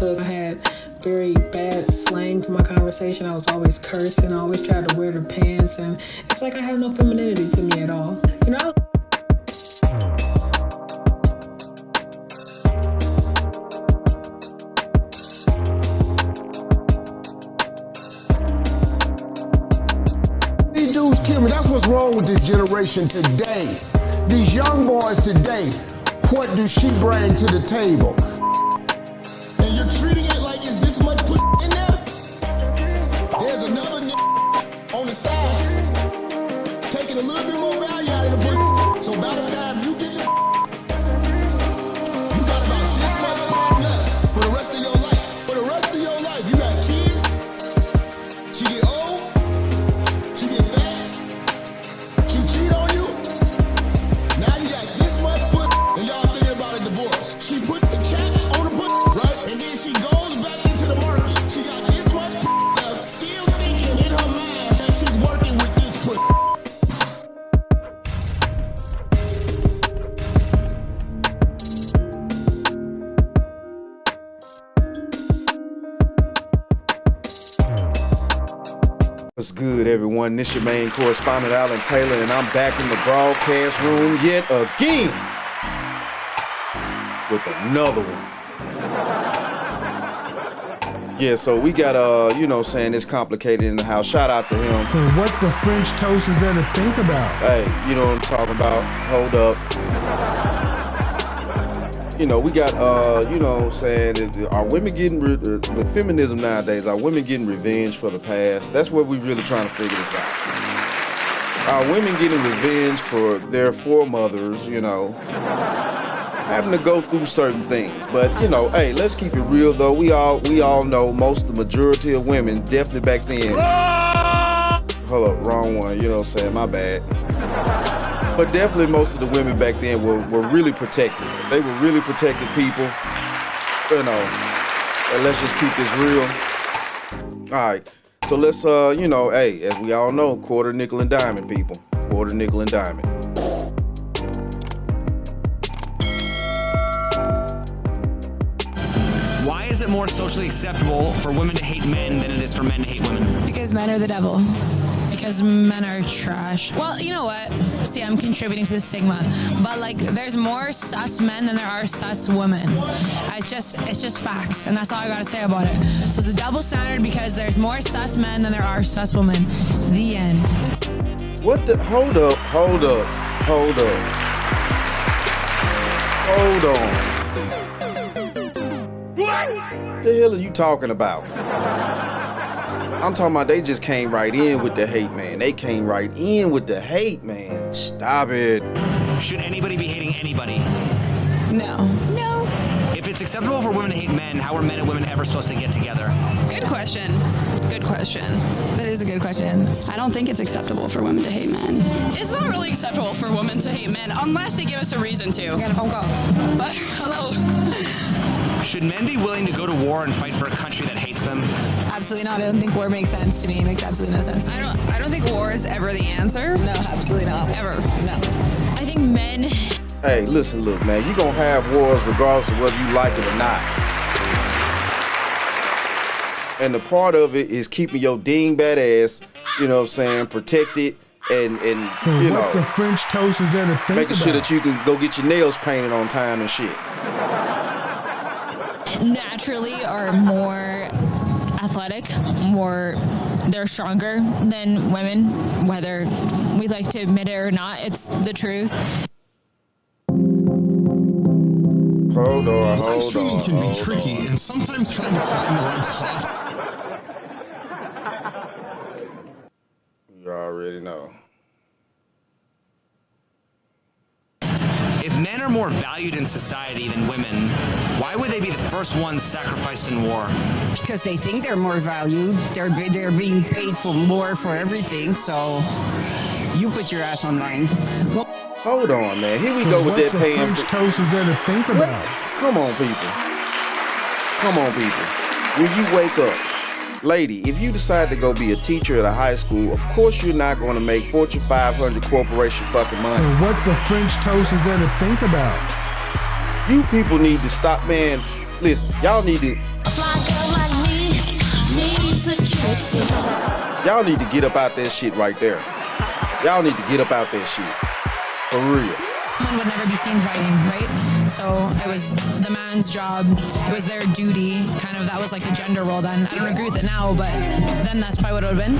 childhood, I had very bad slang to my conversation. I was always cursing. I always tried to wear the pants, and it's like I have no femininity to me at all. You know, These dudes kill me. That's what's wrong with this generation today. These young boys today, what do she bring to the table? And you're treating it like it's this much pussy in there? There's another nigga on the side taking a little bit more value out of the pussy. So by the time you get you got about this much left for the rest of your life. For the rest of your life, you got kids. She get old. She get fat. She cheat on you. Now you got this much pussy, and y'all thinking about a divorce. She puts the cat on the pussy, right? And then she goes back into the market. She got this much pussy left, still thinking in her mind that she's working with this pussy. What's good, everyone? This your main correspondent, Alan Taylor, and I'm back in the broadcast room yet again with another one. Yeah, so we got, it's complicated in the house. Shout out to him. And what the French toast is there to think about? Hey, you know what I'm talking about. Hold up. We got, are women getting, with feminism nowadays, are women getting revenge for the past? That's what we're really trying to figure this out. Are women getting revenge for their foremothers, having to go through certain things? But, hey, let's keep it real, though. We all know the majority of women, definitely back then. Hold up, wrong one, my bad. But definitely most of the women back then were really protected. They were really protected people. And let's just keep this real. All right. So let's, hey, as we all know, quarter, nickel, and diamond, people. Quarter, nickel, and diamond. Why is it more socially acceptable for women to hate men than it is for men to hate women? Because men are the devil. Because men are trash. Well, you know what? See, I'm contributing to the stigma. But there's more sus men than there are sus women. It's just facts, and that's all I gotta say about it. So it's a double standard because there's more sus men than there are sus women. The end. What the? Hold up. What the hell are you talking about? I'm talking about they just came right in with the hate, man. They came right in with the hate, man. Stop it. Should anybody be hating anybody? No. If it's acceptable for women to hate men, how are men and women ever supposed to get together? Good question. That is a good question. I don't think it's acceptable for women to hate men. It's not really acceptable for women to hate men unless they give us a reason to. I got a phone call. But, hello. Should men be willing to go to war and fight for a country that hates them? Absolutely not. I don't think war makes sense to me. It makes absolutely no sense to me. I don't think war is ever the answer. No, absolutely not. Ever. No. I think men... Hey, listen, look, man. You're going to have wars regardless of whether you like it or not. And the part of it is keeping your dingbat ass, protected and what the French toast is there to think making about? sure that you can go get your nails painted on time and shit. Naturally are more athletic, they're stronger than women, whether we like to admit it or not. It's the truth. Hold on. Live streaming can be tricky, and sometimes trying to find the right software. You already know. If men are more valued in society than women, why would they be the first ones sacrificed in war? Because they think they're more valued. They're being paid for more for everything, so you put your ass online. Well, Hold on, man. Here we go with that paying. What the French toast is there to think What? about? Come on, people. When you wake up, lady, if you decide to go be a teacher at a high school, of course you're not going to make Fortune 500 corporation fucking money. And what the French toast is there to think about? You people need to stop, man. Listen, y'all need to Y'all need to get up out that shit right there. Y'all need to get up out that shit. For real. Women would never be seen fighting, right? So it was the man's job. It was their duty. Kind of, that was like the gender role then. I don't agree with it now, but then that's probably what it would have been.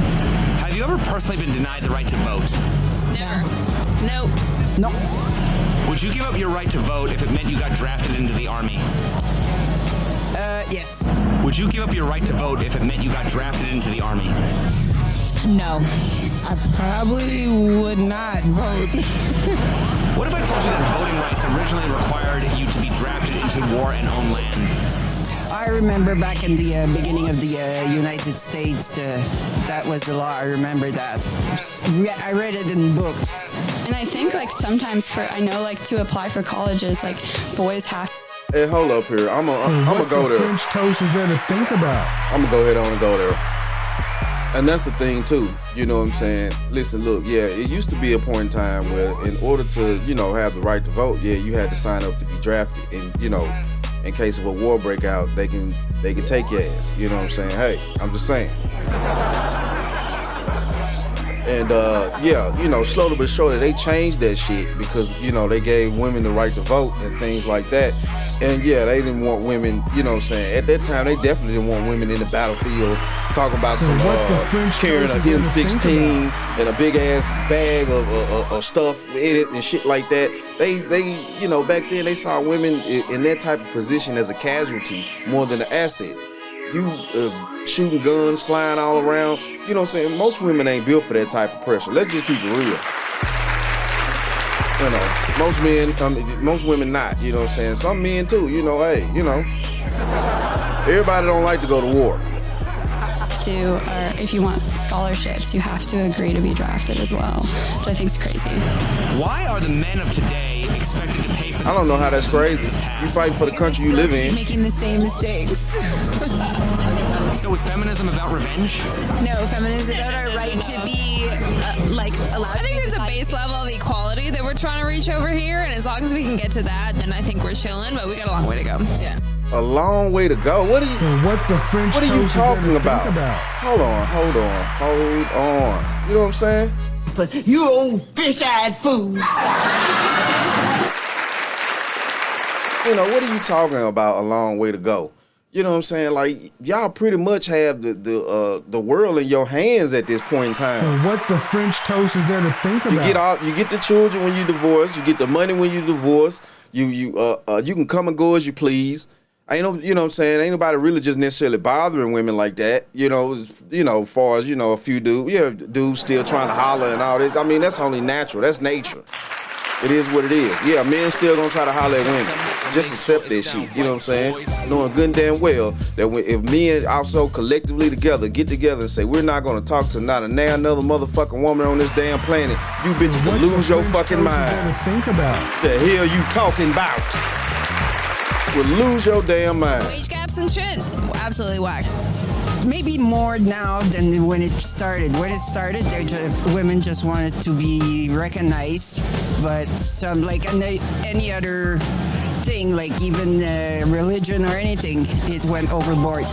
Have you ever personally been denied the right to vote? Never. No. No. Would you give up your right to vote if it meant you got drafted into the army? Yes. Would you give up your right to vote if it meant you got drafted into the army? No. I probably would not vote. What if I told you that voting rights originally required you to be drafted into war and own land? I remember back in the beginning of the United States, that was the law. I remember that. I read it in books. And I think like sometimes I know like to apply for colleges, like boys have. Hey, hold up here. I'm gonna go there. French toast is there to think about? I'm gonna go ahead on and go there. And that's the thing too, you know what I'm saying? Listen, look, yeah, it used to be a point in time where in order to, have the right to vote, yeah, you had to sign up to be drafted. And, in case of a war breakout, they can take your ass. You know what I'm saying? Hey, I'm just saying. And slowly but surely they changed that shit because, they gave women the right to vote and things like that. And yeah, they didn't want women, at that time they definitely didn't want women in the battlefield talking about some carrying a M16 and a big ass bag of stuff in it and shit like that. They back then they saw women in that type of position as a casualty more than an asset. You shooting guns flying all around, most women ain't built for that type of pressure. Let's just keep it real. Most men, most women not, Some men too, everybody don't like to go to war. Or if you want scholarships, you have to agree to be drafted as well, which I think is crazy. Why are the men of today expected to pay for the I don't know how that's sins of crazy. the past? You fighting for the country you live in. Making the same mistakes. So is feminism about revenge? No, feminism is about our right to be allowed. I think there's a base level of equality that we're trying to reach over here, and as long as we can get to that, then I think we're chilling. But we got a long way to go. Yeah. A long way to go. What are you talking about? Hold on. You know what I'm saying? But you old fish-eyed fool. What are you talking about? A long way to go. You know what I'm saying? Like, y'all pretty much have the world in your hands at this point in time. And what the French toast is there to think about? You get the children when you divorce. You get the money when you divorce. You can come and go as you please. You know what I'm saying? Ain't nobody really just necessarily bothering women like that. As far as a few dudes still trying to holler and all this. I mean, that's only natural. That's nature. It is what it is. Yeah, men still gonna try to holler at women. Just accept that shit. You know what I'm saying? Knowing good and damn well that if men also collectively together get together and say we're not gonna talk to not another motherfucking woman on this damn planet, you bitches will lose your fucking mind. Think about. The hell you talking about? Will lose your damn mind. Wage gaps and shit, absolutely whack. Maybe more now than when it started. When it started, women just wanted to be recognized, but some like any other thing, like even religion or anything, it went overboard.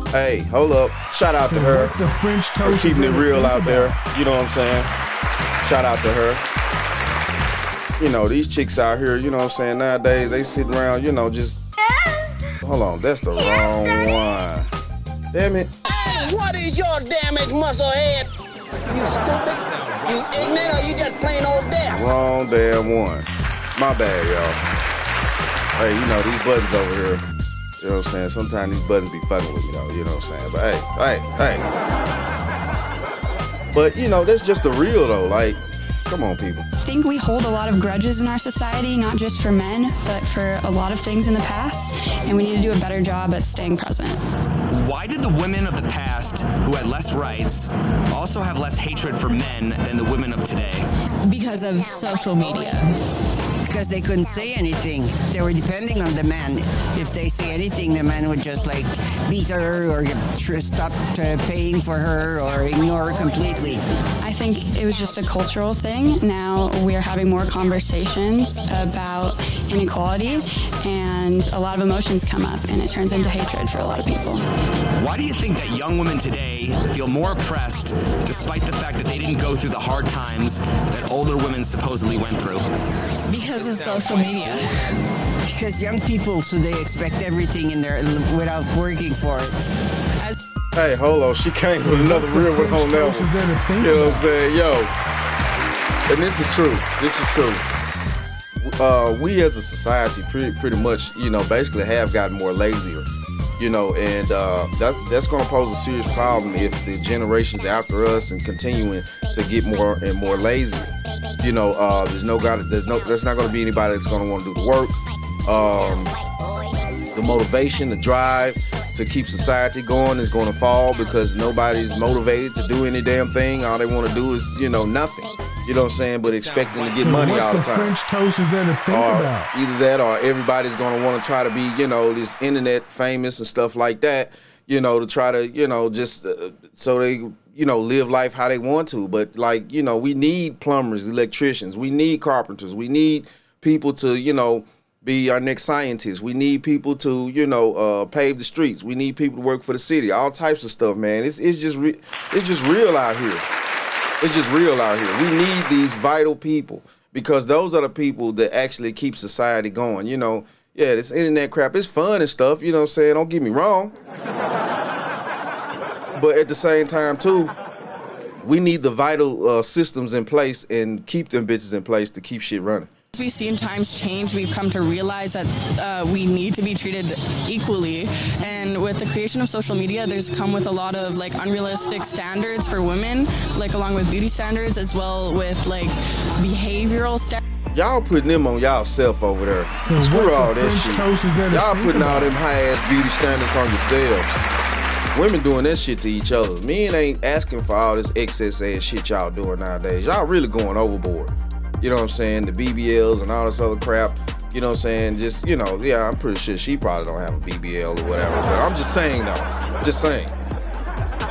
Hey, hold up! Shout out to her The French for toast keeping it real out there. about. You know what I'm saying? Shout out to her. These chicks out here, you know what I'm saying, nowadays, they sit around, just... Hold on, that's the wrong one. Damn it. Hey, what is your damage, musclehead? You stupid? You ignorant, or you just plain old deaf? Wrong damn one. My bad, y'all. Hey, these buttons over here, you know what I'm saying, sometimes these buttons be fucking with me, though, you know what I'm saying? But hey. But, that's just the real, though, like... Come on, people. I think we hold a lot of grudges in our society, not just for men, but for a lot of things in the past, and we need to do a better job at staying present. Why did the women of the past, who had less rights, also have less hatred for men than the women of today? Because of social media. Because they couldn't say anything. They were depending on the man. If they say anything, the man would just beat her or stop paying for her or ignore her completely. I think it was just a cultural thing. Now we're having more conversations about inequality, and a lot of emotions come up, and it turns into hatred for a lot of people. Why do you think that young women today feel more oppressed despite the fact that they didn't go through the hard times that older women supposedly went through? Because of social media. Because young people today expect everything in there without working for it. Hey, hold on. She came with another real one on that one. You know what I'm saying? Yo. And this is true. This is true. We as a society pretty much, basically have gotten more lazier. And that's going to pose a serious problem if the generations after us and continuing to get more and more lazy. There's not going to be anybody that's going to want to do the work. The motivation, the drive to keep society going is going to fall because nobody's motivated to do any damn thing. All they want to do is, nothing. You know what I'm saying? But expecting to get money all the time. French toast is there to think about? Either that or everybody's going to want to try to be, this internet famous and stuff like that, to try to, just so they, live life how they want to. But we need plumbers, electricians. We need carpenters. We need people to, be our next scientists. We need people to, pave the streets. We need people to work for the city. All types of stuff, man. It's just real out here. It's just real out here. We need these vital people because those are the people that actually keep society going. This internet crap is fun and stuff. You know what I'm saying? Don't get me wrong. But at the same time, too, we need the vital systems in place and keep them bitches in place to keep shit running. As we've seen times change, we've come to realize that we need to be treated equally. And with the creation of social media, there's come with a lot of unrealistic standards for women, along with beauty standards, as well with behavioral standards. Y'all putting them on y'all self over there. Screw all that shit. Y'all putting all them high-ass beauty standards on yourselves. Women doing that shit to each other. Men ain't asking for all this excess ass shit y'all doing nowadays. Y'all really going overboard. You know what I'm saying? The BBLs and all this other crap. You know what I'm saying? Just, I'm pretty sure she probably don't have a BBL or whatever. But I'm just saying, though. Just saying.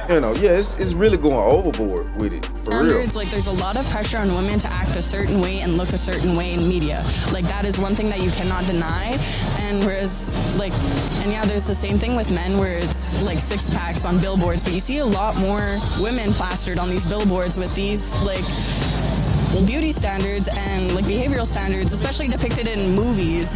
It's really going overboard with it, for real. There's a lot of pressure on women to act a certain way and look a certain way in media. That is one thing that you cannot deny. And whereas, there's the same thing with men where it's six packs on billboards, but you see a lot more women plastered on these billboards with these, beauty standards and behavioral standards, especially depicted in movies.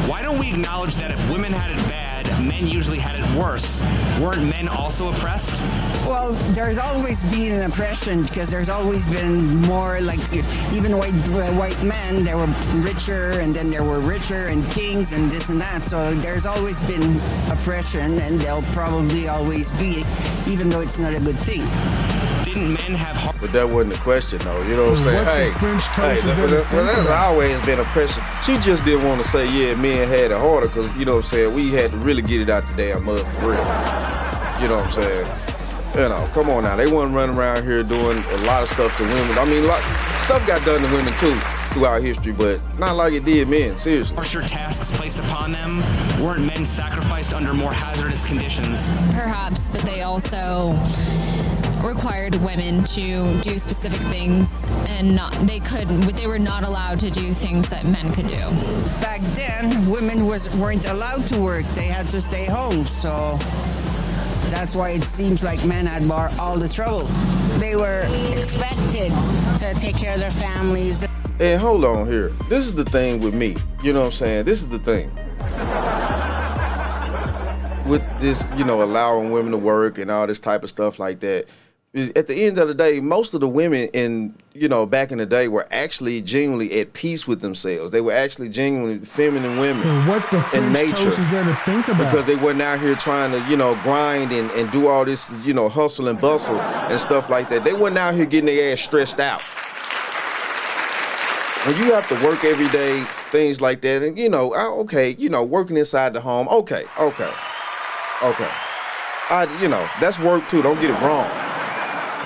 Why don't we acknowledge that if women had it bad, men usually had it worse? Weren't men also oppressed? Well, there's always been an oppression because there's always been more even white men, they were richer and then there were richer and kings and this and that. So there's always been oppression and there'll probably always be, even though it's not a good thing. Didn't men have heart? But that wasn't the question, though. You know what I'm saying? There's always been oppression. She just didn't want to say, men had it harder because, you know what I'm saying, we had to really get it out the damn mud for real. You know what I'm saying? Come on now. They wasn't running around here doing a lot of stuff to women. I mean, stuff got done to women, too, throughout history, but not like it did men, seriously. Harsher tasks placed upon them? Weren't men sacrificed under more hazardous conditions? Perhaps, but they also required women to do specific things and they were not allowed to do things that men could do. Back then, women weren't allowed to work. They had to stay home, so that's why it seems like men had all the trouble. They were expected to take care of their families. And hold on here. This is the thing with me. You know what I'm saying? This is the thing. With this, allowing women to work and all this type of stuff like that. At the end of the day, most of the women back in the day were actually genuinely at peace with themselves. They were actually genuinely feminine women in nature. Is there to think about? Because they weren't out here trying to, grind and do all this, hustle and bustle and stuff like that. They weren't out here getting their ass stressed out. When you have to work every day, things like that, and working inside the home, okay. That's work too, don't get it wrong.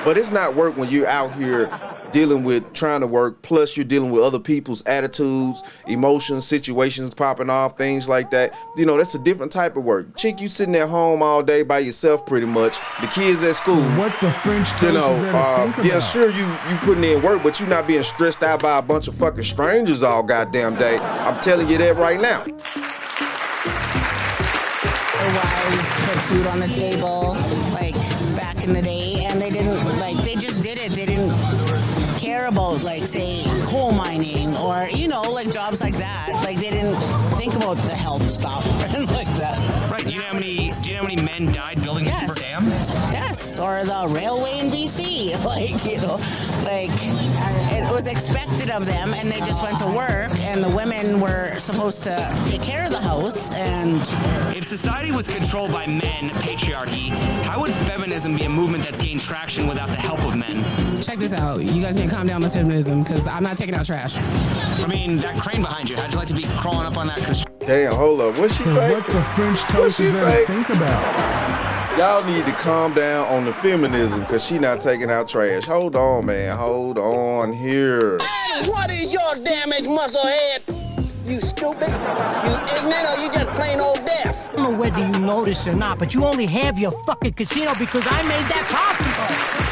But it's not work when you're out here dealing with trying to work, plus you're dealing with other people's attitudes, emotions, situations popping off, things like that. You know, that's a different type of work. Chick, you sitting at home all day by yourself pretty much. The kids at school. What the French toast You know, is there to think yeah, about? sure, you putting in work, but you're not being stressed out by a bunch of fucking strangers all goddamn day. I'm telling you that right now. Their wives put food on the table, like back in the day, and they didn't, like, they just did it. They didn't care about, like, say, coal mining or, you know, like jobs like that. Like, they didn't think about the health stuff and like that. Right. Do you know how many men died building the Hoover Dam? Yes, or the railway in BC. Like, you know, like, it was expected of them, and they just went to work, and the women were supposed to take care of the house. And if society was controlled by men, patriarchy, how would feminism be a movement that's gained traction without the help of men? Check this out. You guys need to calm down with feminism, because I'm not taking out trash. I mean, that crane behind you, how'd you like to be crawling up on that? Damn, hold up. What'd she say? What the French toast is there to think about? Y'all need to calm down on the feminism, because she not taking out trash. Hold on, man. Hold on here. And what is your damage, musclehead? You stupid? You ignorant, or you just plain old deaf? I don't know whether you notice or not, but you only have your fucking casino because I made that possible.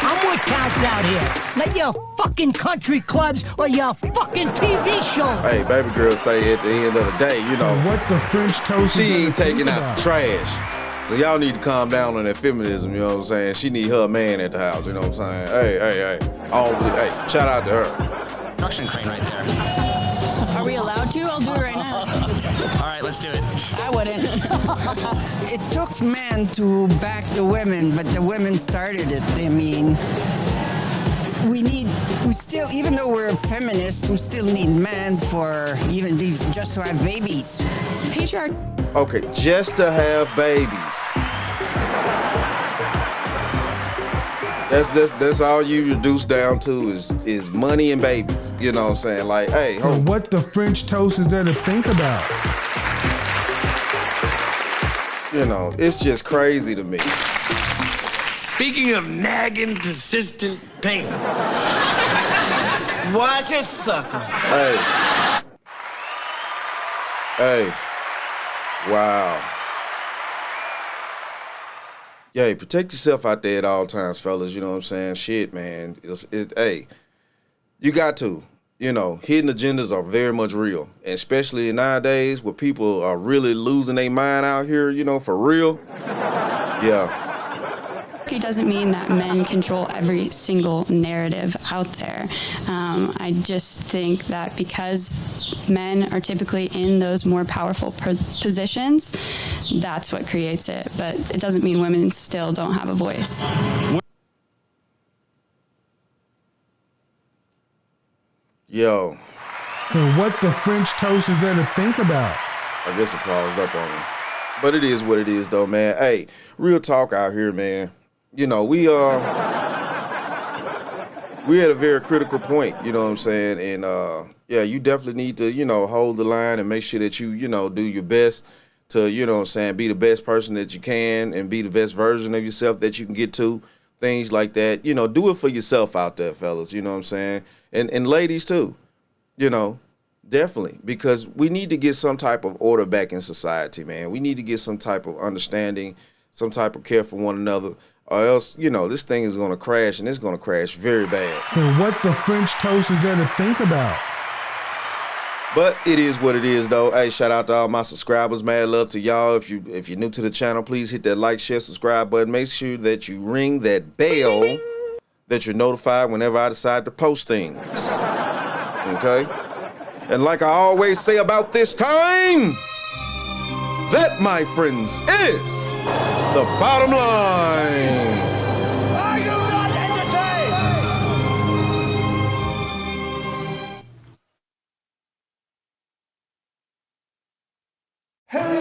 I'm what counts out here. Not your fucking country clubs or your fucking TV shows. Hey, baby girl say at the end of the day, you know, What the French toast she is there ain't to think taking out about? the trash. So y'all need to calm down on that feminism, you know what I'm saying? She need her man at the house, you know what I'm saying? Hey. Hey, shout out to her. Construction crane right there. Are we allowed to? I'll do it right now. All right, let's do it. I wouldn't. It took men to back the women, but the women started it. I mean, we still, even though we're feminists, we still need men for just to have babies. Patriarchy. Okay, just to have babies. That's all you reduce down to is money and babies. You know what I'm saying? Like, hey, hold. What the French toast is there to think about? You know, it's just crazy to me. Speaking of nagging, persistent pain. Watch it, sucker. Hey. Wow. Yeah, protect yourself out there at all times, fellas. You know what I'm saying? Shit, man. Hey, you got to. You know, hidden agendas are very much real. And especially nowadays where people are really losing their mind out here, you know, for real. Yeah. It doesn't mean that men control every single narrative out there. I just think that because men are typically in those more powerful positions, that's what creates it. But it doesn't mean women still don't have a voice. Yo. What the French toast is there to think about? I guess it paused up on me. But it is what it is, though, man. Hey, real talk out here, man. You know, we're at a very critical point, you know what I'm saying? And, yeah, you definitely need to, you know, hold the line and make sure that you know, do your best to, you know what I'm saying, be the best person that you can and be the best version of yourself that you can get to, things like that. You know, do it for yourself out there, fellas, you know what I'm saying? And ladies, too, you know, definitely, because we need to get some type of order back in society, man. We need to get some type of understanding, some type of care for one another. Or else, you know, this thing is going to crash, and it's going to crash very bad. What the French toast is there to think about? But it is what it is, though. Hey, shout out to all my subscribers. Mad love to y'all. If you're new to the channel, please hit that like, share, subscribe button. Make sure that you ring that bell that you're notified whenever I decide to post things. Okay? And like I always say about this time, that, my friends, is the bottom line. Are you not entertained? Hey!